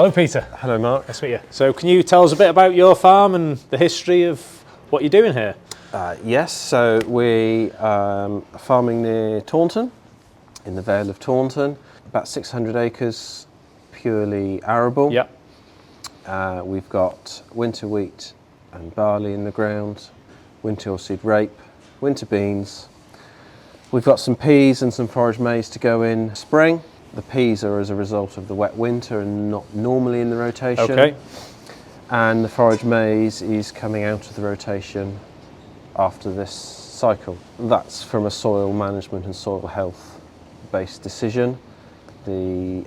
Hello, Peter. Hello, Mark. Nice to meet you. So can you tell us a bit about your farm and the history of what you're doing here? Yes, so we are farming near Taunton, in the Vale of Taunton, about 600 acres, purely arable. Yep. We've got winter wheat and barley in the ground, winter oilseed rape, winter beans. We've got some peas and some forage maize to go in spring. The peas are as a result of the wet winter and not normally in the rotation. Okay. And the forage maize is coming out of the rotation after this cycle. That's from a soil management and soil health based decision. The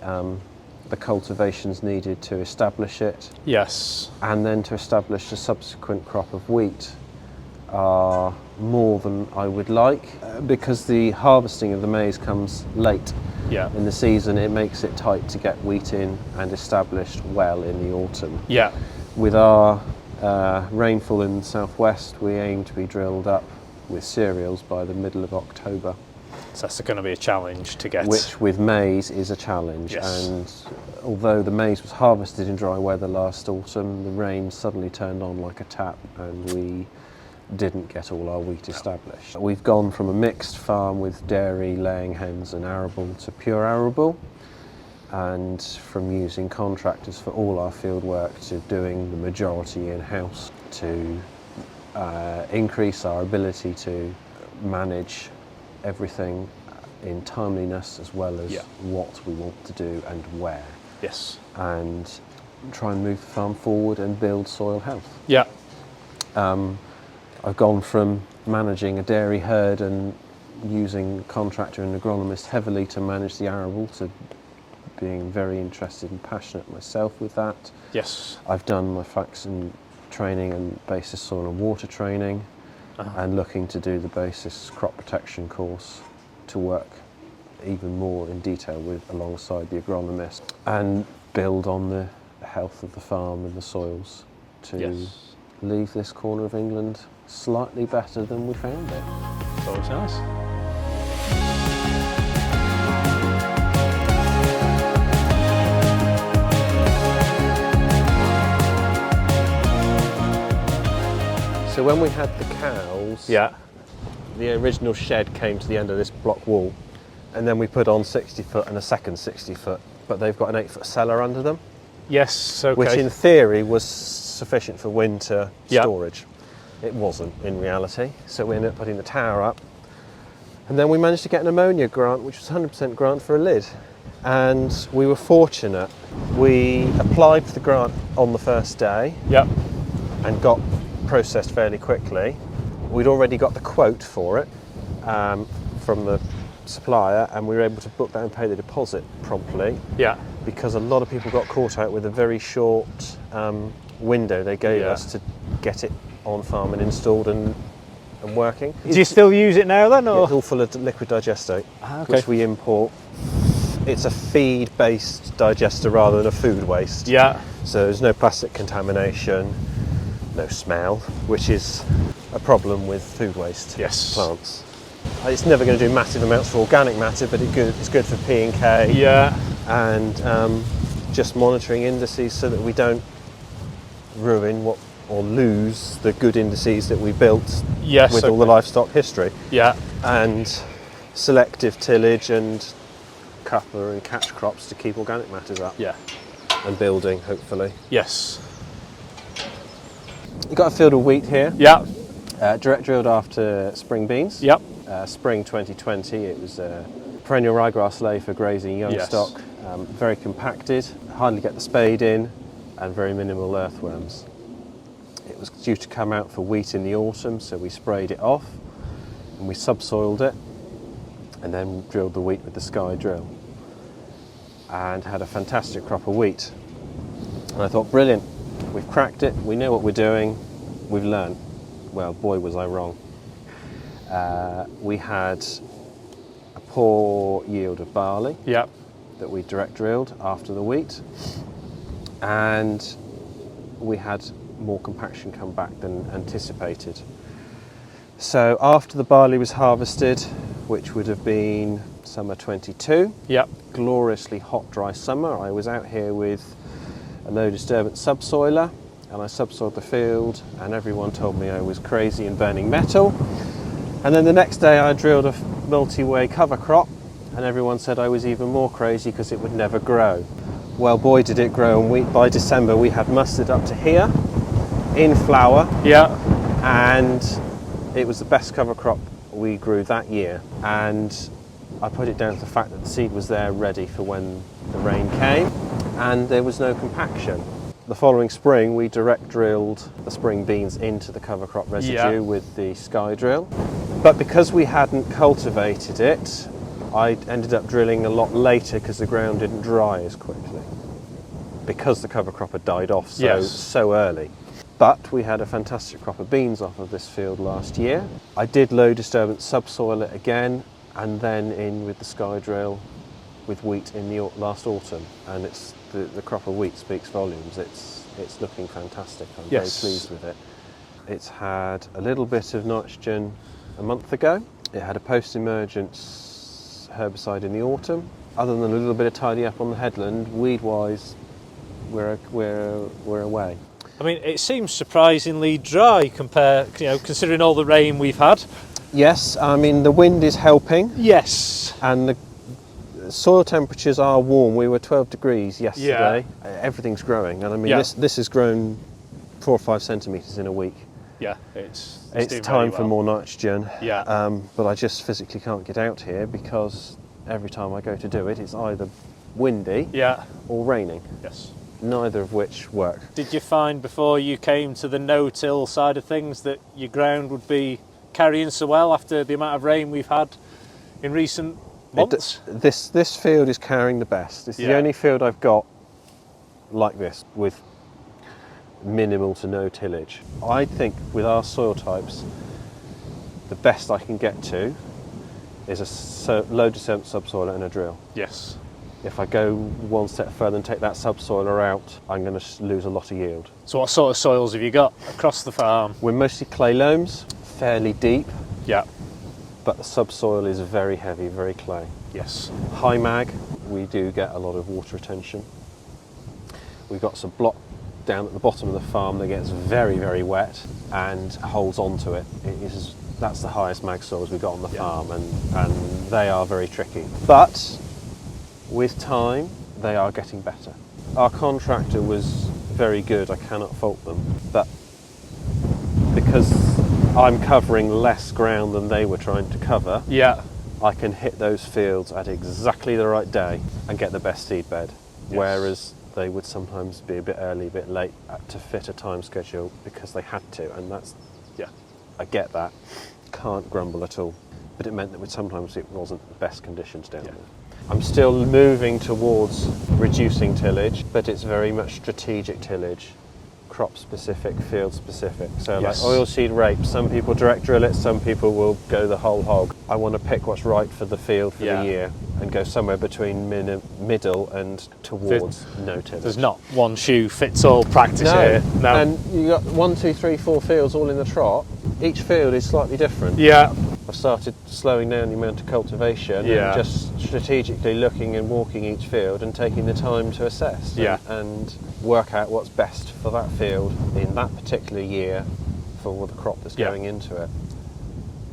cultivations needed to establish it. Yes. And then to establish a subsequent crop of wheat are more than I would like. Because the harvesting of the maize comes late in the season, it makes it tight to get wheat in and established well in the autumn. Yeah. With our rainfall in the southwest, we aim to be drilled up with cereals by the middle of October. So that's going to be a challenge to get. Which with maize is a challenge. Yes. And although the maize was harvested in dry weather last autumn, the rain suddenly turned on like a tap and we didn't get all our wheat established. We've gone from a mixed farm with dairy, laying hens and arable to pure arable, and from using contractors for all our field work to doing the majority in-house to increase our ability to manage everything in timeliness as well as what we want to do and where. Yes. And try and move the farm forward and build soil health. Yeah. I've gone from managing a dairy herd and using contractor and agronomist heavily to manage the arable to being very interested and passionate myself with that. Yes. I've done my flaxen training and basis soil and water training and looking to do the basis crop protection course to work even more in detail with alongside the agronomist and build on the health of the farm and the soils to leave this corner of England slightly better than we found it. It's always nice. So when we had the cows, the original shed came to the end of this block wall, and then we put on 60 foot and a second 60 foot, but they've got an 8 foot cellar under them. Yes, okay. Which in theory was sufficient for winter storage. It wasn't in reality, so we ended up putting the tower up. And then we managed to get an ammonia grant, which was 100% grant for a lid. And we were fortunate. We applied for the grant on the first day and got processed fairly quickly. We'd already got the quote for it from the supplier, and we were able to book that and pay the deposit promptly. Because a lot of people got caught out with a very short window they gave us to get it on farm and installed and working. Do you still use it now then? Or? It's all full of liquid digestate, which we import. It's a feed-based digester rather than a food waste. So there's no plastic contamination, no smell, which is a problem with food waste plants. It's never going to do massive amounts for organic matter, but it's good for P and K. And just monitoring indices so that we don't ruin or lose the good indices that we built with all the livestock history. And selective tillage and cover and catch crops to keep organic matters up. And building, hopefully. Yes. You've got a field of wheat here. Direct drilled after spring beans. Spring 2020, it was a perennial ryegrass lay for grazing young stock. Very compacted, hardly get the spade in, and very minimal earthworms. It was due to come out for wheat in the autumn, so we sprayed it off and we subsoiled it and then drilled the wheat with the Sky drill and had a fantastic crop of wheat. And I thought, brilliant, we've cracked it, we know what we're doing, we've learned. Well, boy was I wrong. We had a poor yield of barley that we direct drilled after the wheat, and we had more compaction come back than anticipated. So after the barley was harvested, which would have been summer 22, gloriously hot, dry summer, I was out here with a low disturbance subsoiler, and I subsoiled the field, and everyone told me I was crazy and burning metal. And then the next day I drilled a multi-way cover crop, and everyone said I was even more crazy because it would never grow. Well, boy did it grow, and by December we had mustard up to here, in flower. Yeah. And it was the best cover crop we grew that year. And I put it down to the fact that the seed was there ready for when the rain came, and there was no compaction. The following spring we direct drilled the spring beans into the cover crop residue with the sky drill. But because we hadn't cultivated it, I ended up drilling a lot later because the ground didn't dry as quickly, because the cover crop had died off so early. But we had a fantastic crop of beans off of this field last year. I did low disturbance subsoil it again, and then in with the sky drill with wheat in the last autumn, and it's the crop of wheat speaks volumes. It's looking fantastic. I'm very pleased with it. It's had a little bit of nitrogen a month ago. It had a post-emergence herbicide in the autumn. Other than a little bit of tidy up on the headland, weed-wise, we're away. I mean, it seems surprisingly dry considering all the rain we've had. Yes, I mean the wind is helping. Yes. And the soil temperatures are warm. We were 12 degrees yesterday. Yeah. Everything's growing, and I mean this has grown 4 or 5 centimetres in a week. Yeah, it's time for more nitrogen. Yeah. But I just physically can't get out here because every time I go to do it, it's either windy or raining. Yes. Neither of which work. Did you find before you came to the no-till side of things that your ground would be carrying so well after the amount of rain we've had in recent months? This field is carrying the best. It's the only field I've got like this with minimal to no tillage. I think with our soil types, the best I can get to is a low disturbance subsoiler and a drill. Yes. If I go one step further and take that subsoiler out, I'm going to lose a lot of yield. So what sort of soils have you got across the farm? We're mostly clay loams, fairly deep. Yeah. But the subsoil is very heavy, very clay. Yes. High mag, we do get a lot of water retention. We've got some block down at the bottom of the farm that gets very, very wet and holds on to it. That's the highest mag soils we've got on the farm, and they are very tricky. But with time, they are getting better. Our contractor was very good, I cannot fault them, but because I'm covering less ground than they were trying to cover, I can hit those fields at exactly the right day and get the best seed bed, whereas they would sometimes be a bit early, a bit late to fit a time schedule because they had to, and that's, I get that, can't grumble at all, but it meant that sometimes it wasn't the best conditions down there. I'm still moving towards reducing tillage, but it's very much strategic tillage, crop specific, field specific. So like oilseed rape, some people direct drill it, some people will go the whole hog. I want to pick what's right for the field for the year and go somewhere between middle and towards no tillage. There's not one shoe fits all practice here. No. And you got 1, 2, 3, 4 fields all in the trot. Each field is slightly different. Yeah. I've started slowing down the amount of cultivation and just strategically looking and walking each field and taking the time to assess and work out what's best for that field in that particular year for the crop that's going into it.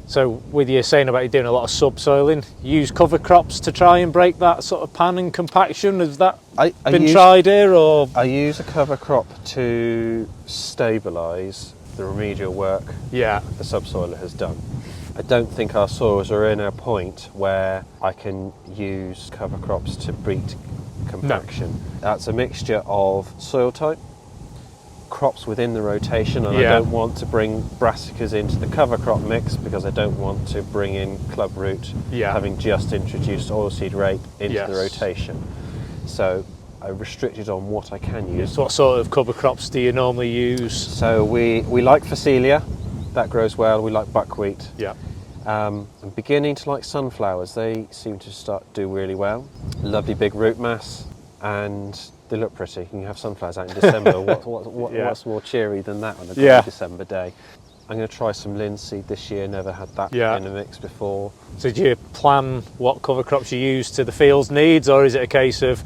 So with you saying about you doing a lot of subsoiling, you use cover crops to try and break that sort of pan and compaction. Has that been tried here? Or I use a cover crop to stabilise the remedial work the subsoiler has done. I don't think our soils are in a point where I can use cover crops to beat compaction. No. That's a mixture of soil type, crops within the rotation, and I don't want to bring brassicas into the cover crop mix because I don't want to bring in clubroot, having just introduced oilseed rape into the rotation. So I restricted on what I can use. What sort of cover crops do you normally use? So we like Phacelia, that grows well. We like buckwheat. Yeah. I'm beginning to like sunflowers. They seem to do really well. Lovely big root mass, and they look pretty. You can have sunflowers out in December. What's more cheery than that on a great December day? I'm going to try some linseed this year. Never had that in a mix before. So do you plan what cover crops you use to the field's needs, or is it a case of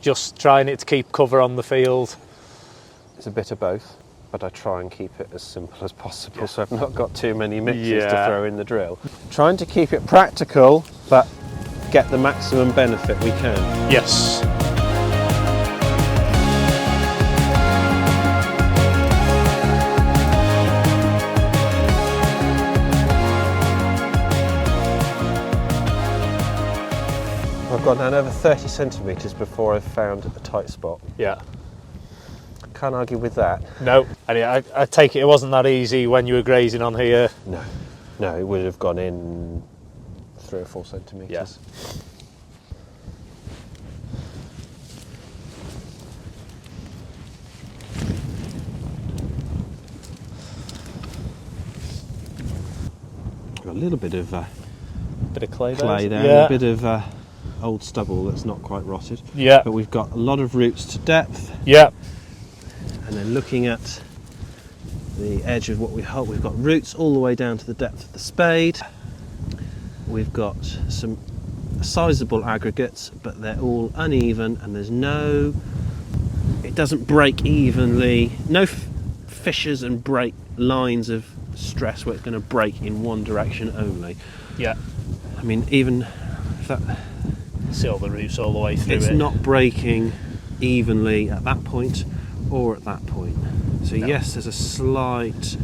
just trying it to keep cover on the field? It's a bit of both, but I try and keep it as simple as possible, so I've not got too many mixes to throw in the drill. Trying to keep it practical, but get the maximum benefit we can. Yes. I've gone down over 30 centimetres before I've found a tight spot. Yeah. Can't argue with that. No, and I take it wasn't that easy when you were grazing on here. No, it would have gone in 3 or 4 centimetres. Yes. Got a little bit of clay there, yeah. A bit of old stubble that's not quite rotted. Yeah. But we've got a lot of roots to depth. Yeah. And then looking at the edge of what we hold, we've got roots all the way down to the depth of the spade. We've got some sizable aggregates, but they're all uneven, and it doesn't break evenly, no fissures and break lines of stress where it's going to break in one direction only. Yeah. I mean, even if that... See all the roots all the way through it's not breaking evenly at that point or at that point. So yes, there's a slight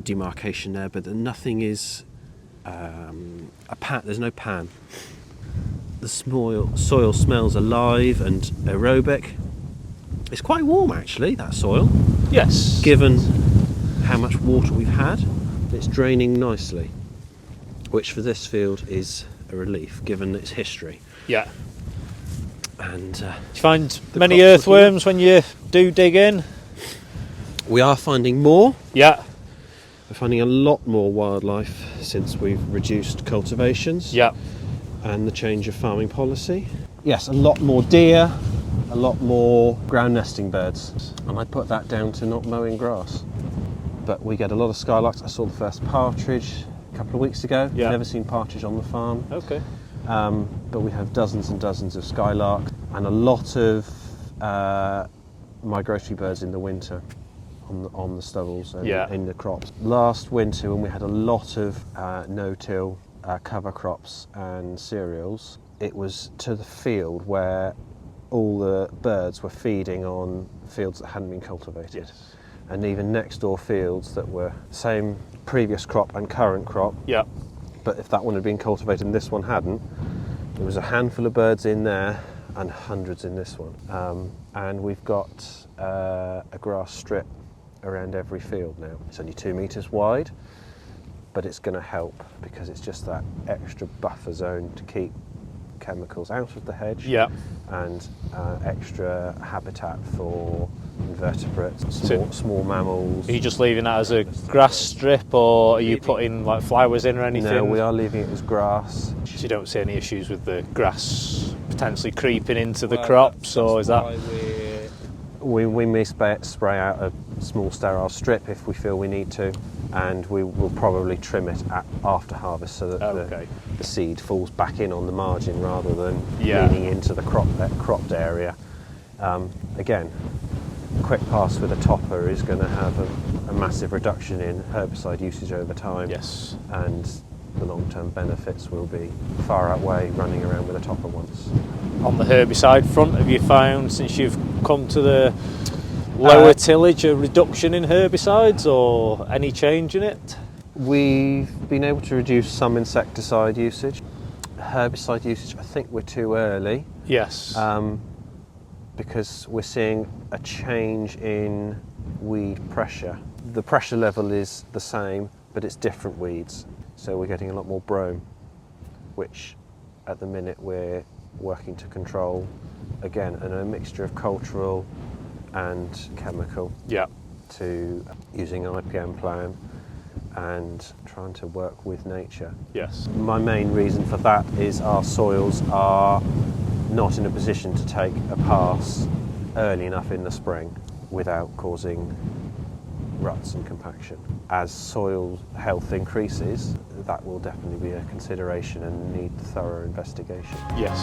demarcation there, but nothing is there's no pan. The soil smells alive and aerobic. It's quite warm actually, that soil. Yes. Given how much water we've had, it's draining nicely, which for this field is a relief given its history. Yeah. And do you find many earthworms when you do dig in? We are finding more. Yeah. We're finding a lot more wildlife since we've reduced cultivations. Yeah. And the change of farming policy. Yes, a lot more deer, a lot more ground nesting birds. And I put that down to not mowing grass. But we get a lot of skylarks. I saw the first partridge a couple of weeks ago. Yeah. Never seen partridge on the farm. Okay. But we have dozens and dozens of skylark and a lot of migratory birds in the winter on the stubbles and in the crops. Last winter, when we had a lot of no-till cover crops and cereals, it was to the field where all the birds were feeding on fields that hadn't been cultivated. Yes. And even next door fields that were same previous crop and current crop. Yeah. But if that one had been cultivated and this one hadn't, there was a handful of birds in there and hundreds in this one. And we've got a grass strip around every field now. It's only 2 metres wide, but it's going to help because it's just that extra buffer zone to keep chemicals out of the hedge. Yeah. And extra habitat for invertebrates, small mammals. Are you just leaving that as a grass strip, or are you putting like flowers in or anything? No, we are leaving it as grass. So you don't see any issues with the grass potentially creeping into the crops, or is that? We may spray out a small sterile strip if we feel we need to, and we will probably trim it after harvest so that the seed falls back in on the margin rather than leaning into the cropped area. Again, a quick pass with a topper is going to have a massive reduction in herbicide usage over time. Yes. And the long-term benefits will be far outweigh running around with a topper once. On the herbicide front, have you found, since you've come to the lower tillage, a reduction in herbicides or any change in it? We've been able to reduce some insecticide usage. Herbicide usage, I think we're too early. Yes. Because we're seeing a change in weed pressure. The pressure level is the same, but it's different weeds. So we're getting a lot more brome, which at the minute we're working to control, again, in a mixture of cultural and chemical. Yeah. To using an IPM plan and trying to work with nature. Yes. My main reason for that is our soils are not in a position to take a pass early enough in the spring without causing ruts and compaction. As soil health increases, that will definitely be a consideration and need thorough investigation. Yes.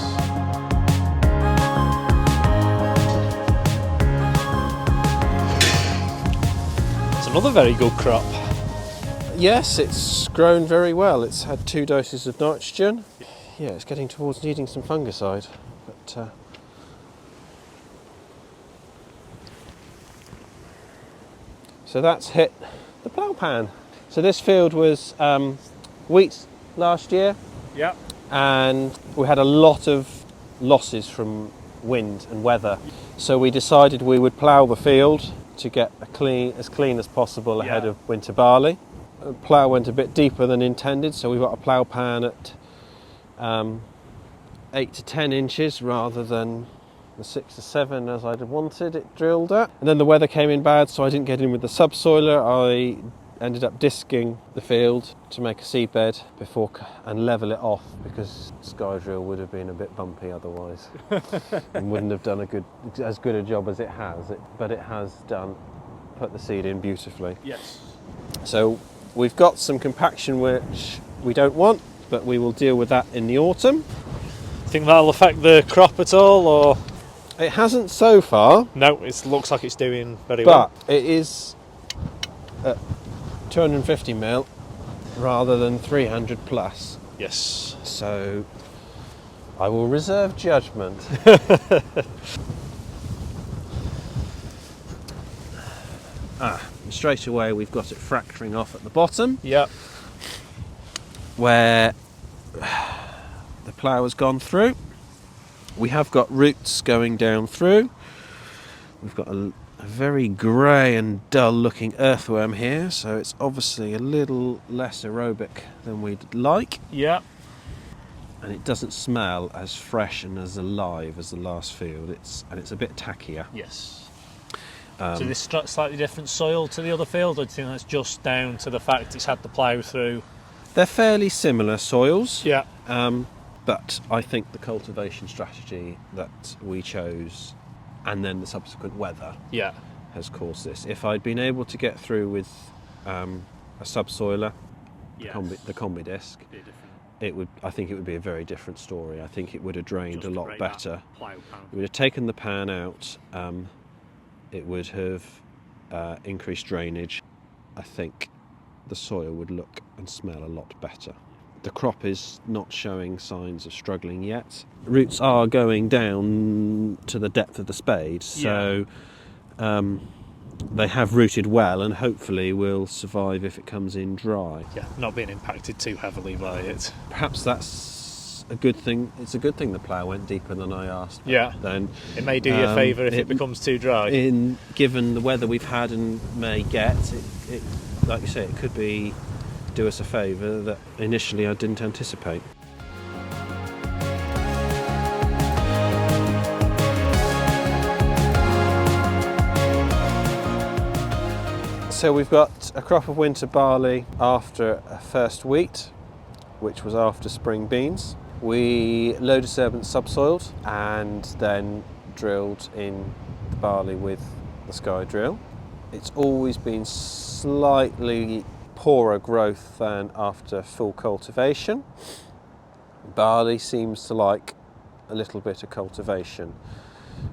It's another very good crop. Yes, it's grown very well. It's had 2 doses of nitrogen. Yeah, it's getting towards needing some fungicide, but so that's hit the plough pan. So this field was wheat last year. Yeah. And we had a lot of losses from wind and weather. So we decided we would plough the field to get as clean as possible ahead of winter barley. The plough went a bit deeper than intended, so we got a plough pan at 8 to 10 inches rather than the 6 to 7 as I'd wanted it drilled at. And then the weather came in bad, so I didn't get in with the subsoiler. I ended up disking the field to make a seed bed and level it off, because sky drill would have been a bit bumpy otherwise and wouldn't have done as good a job as it has. But it has put the seed in beautifully. Yes. So we've got some compaction which we don't want, but we will deal with that in the autumn. Think that'll affect the crop at all, or? It hasn't so far. No, it looks like it's doing very well. But it is at 250 mil rather than 300 plus. Yes. So I will reserve judgment. Straight away we've got it fracturing off at the bottom. Yep. Where the plough has gone through. We have got roots going down through. We've got a very grey and dull looking earthworm here, so it's obviously a little less aerobic than we'd like. Yeah. And it doesn't smell as fresh and as alive as the last field. It's a bit tackier. Yes. So this slightly different soil to the other field, or do you think that's just down to the fact it's had the plough through? They're fairly similar soils. Yeah. But I think the cultivation strategy that we chose and then the subsequent weather has caused this. If I'd been able to get through with a subsoiler, the combi disc, I think it would be a very different story. I think it would have drained a lot better. It would have taken the pan out. It would have increased drainage. I think the soil would look and smell a lot better. The crop is not showing signs of struggling yet. Roots are going down to the depth of the spade, so they have rooted well and hopefully will survive if it comes in dry. Yeah, not being impacted too heavily by it. Perhaps that's a good thing. It's a good thing the plough went deeper than I asked. Yeah, then it may do you a favour if it becomes too dry. Given the weather we've had and may get, it like you say, it could do us a favour that initially I didn't anticipate. So we've got a crop of winter barley after a first wheat, which was after spring beans. We low disturbance subsoiled and then drilled in the barley with the sky drill. It's always been slightly poorer growth than after full cultivation. Barley seems to like a little bit of cultivation.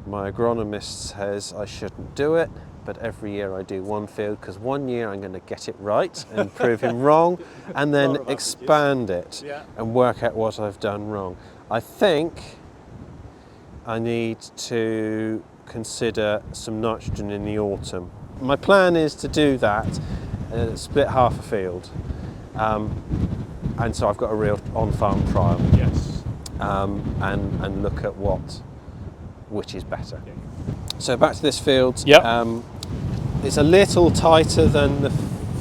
My agronomist says I shouldn't do it, but every year I do one field, because one year I'm going to get it right and prove him wrong, and then expand it and work out what I've done wrong. I think I need to consider some nitrogen in the autumn. My plan is to do that, split half a field, and so I've got a real on-farm trial. Yes. And look at which is better. So back to this field. Yep. It's a little tighter than the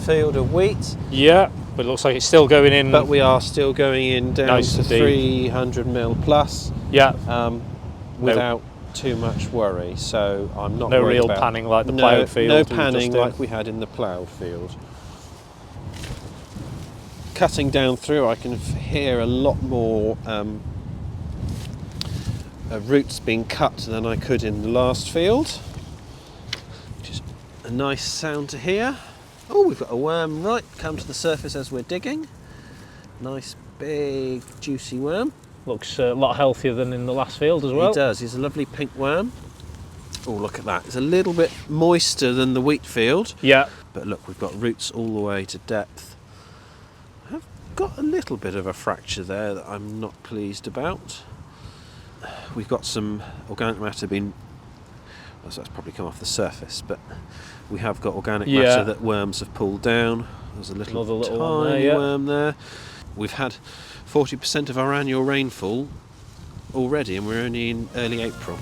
field of wheat. Yeah, but it looks like it's still going in. But we are still going in down nice to 300 mil plus. Yeah. Without too much worry. So I'm not no worried real about panning like the ploughed field. No panning like we had in the ploughed field. Cutting down through, I can hear a lot more roots being cut than I could in the last field, which is a nice sound to hear. Oh, we've got a worm right come to the surface as we're digging. Nice big juicy worm. Looks a lot healthier than in the last field as well. He does, he's a lovely pink worm. Oh, look at that. It's a little bit moister than the wheat field. Yeah. But look, we've got roots all the way to depth. I've got a little bit of a fracture there that I'm not pleased about. We've got some organic matter being, well, so that's probably come off the surface, but we have got organic matter that worms have pulled down. There's a little tiny worm there. We've had 40% of our annual rainfall already, and we're only in early April.